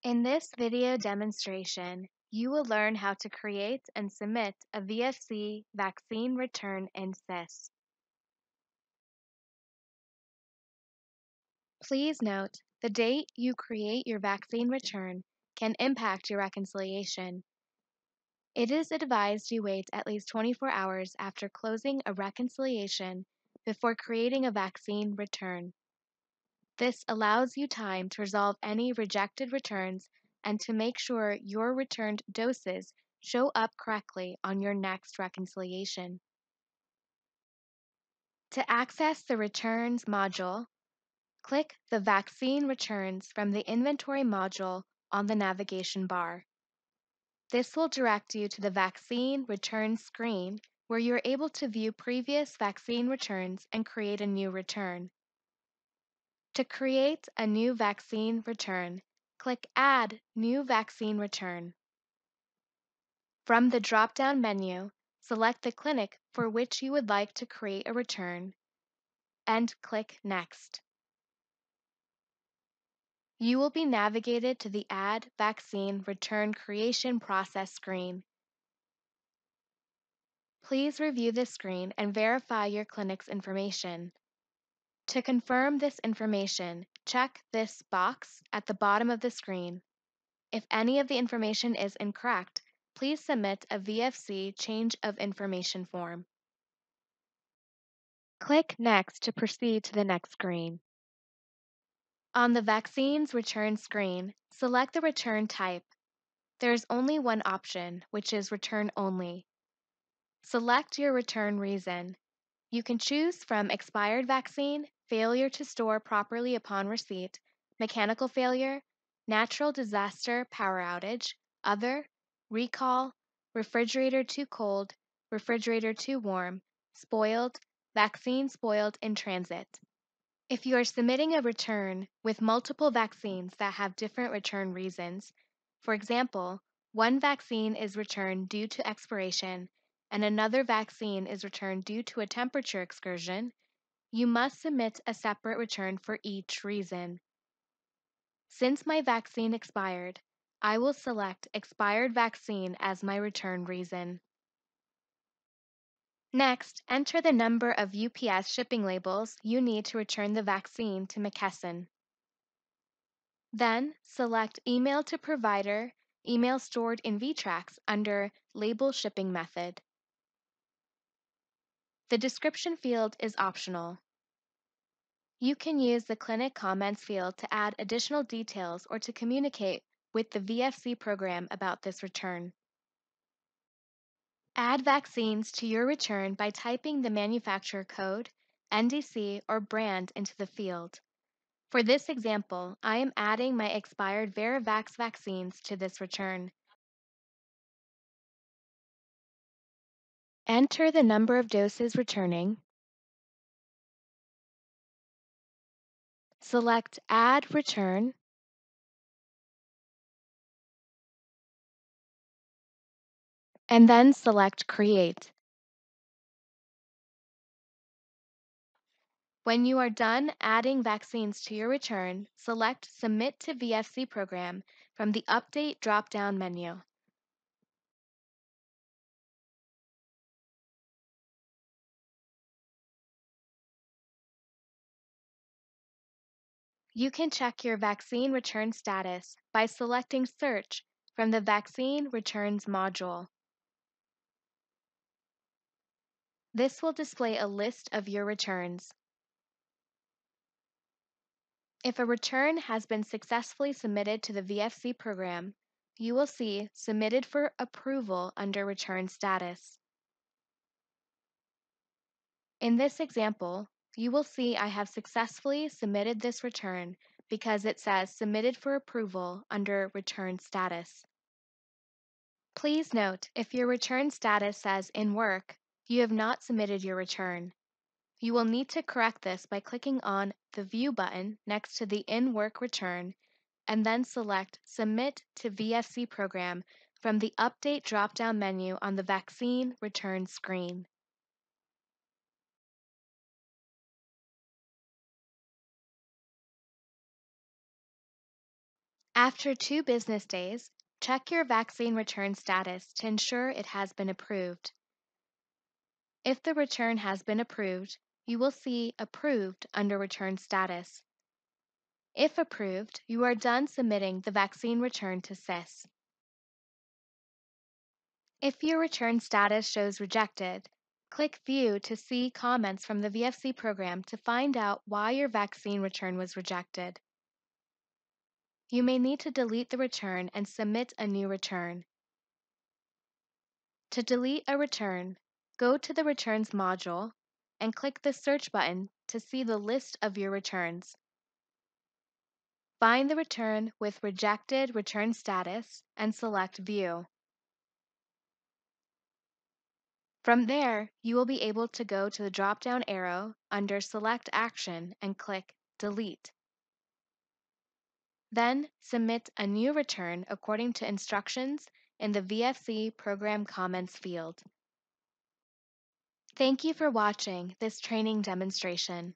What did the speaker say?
In this video demonstration, you will learn how to create and submit a VFC vaccine return in CIIS. Please note, the date you create your vaccine return can impact your reconciliation. It is advised you wait at least 24 hours after closing a reconciliation before creating a vaccine return. This allows you time to resolve any rejected returns and to make sure your returned doses show up correctly on your next reconciliation. To access the Returns module, click the Vaccine Returns from the Inventory module on the navigation bar. This will direct you to the Vaccine Returns screen where you're able to view previous vaccine returns and create a new return. To create a new vaccine return, click Add New Vaccine Return. From the drop-down menu, select the clinic for which you would like to create a return and click Next. You will be navigated to the Add Vaccine Return Creation Process screen. Please review this screen and verify your clinic's information. To confirm this information, check this box at the bottom of the screen. If any of the information is incorrect, please submit a VFC Change of Information form. Click Next to proceed to the next screen. On the Vaccines Return screen, select the return type. There is only one option, which is Return Only. Select your return reason. You can choose from expired vaccine, failure to store properly upon receipt, mechanical failure, natural disaster power outage, other, recall, refrigerator too cold, refrigerator too warm, spoiled, vaccine spoiled in transit. If you are submitting a return with multiple vaccines that have different return reasons, for example, one vaccine is returned due to expiration and another vaccine is returned due to a temperature excursion, you must submit a separate return for each reason. Since my vaccine expired, I will select expired vaccine as my return reason. Next, enter the number of UPS shipping labels you need to return the vaccine to McKesson. Then, select Email to Provider, email stored in VTRAX under Label Shipping Method. The description field is optional. You can use the Clinic Comments field to add additional details or to communicate with the VFC program about this return. Add vaccines to your return by typing the manufacturer code, NDC, or brand into the field. For this example, I am adding my expired VeriVax vaccines to this return. Enter the number of doses returning. Select Add Return. And then select Create. When you are done adding vaccines to your return, select Submit to VFC Program from the Update drop-down menu. You can check your vaccine return status by selecting Search from the Vaccine Returns module. This will display a list of your returns. If a return has been successfully submitted to the VFC program, you will see Submitted for Approval under Return Status. In this example, you will see I have successfully submitted this return because it says Submitted for Approval under Return Status. Please note, if your return status says In Work, you have not submitted your return. You will need to correct this by clicking on the View button next to the In Work return and then select Submit to VFC Program from the Update drop-down menu on the Vaccine Return screen. After 2 business days, check your vaccine return status to ensure it has been approved. If the return has been approved, you will see Approved under Return Status. If approved, you are done submitting the vaccine return to CIIS. If your return status shows rejected, click View to see comments from the VFC program to find out why your vaccine return was rejected. You may need to delete the return and submit a new return. To delete a return, go to the Returns module and click the Search button to see the list of your returns. Find the return with Rejected Return Status and select View. From there, you will be able to go to the drop-down arrow under Select Action and click Delete. Then, submit a new return according to instructions in the VFC Program Comments field. Thank you for watching this training demonstration.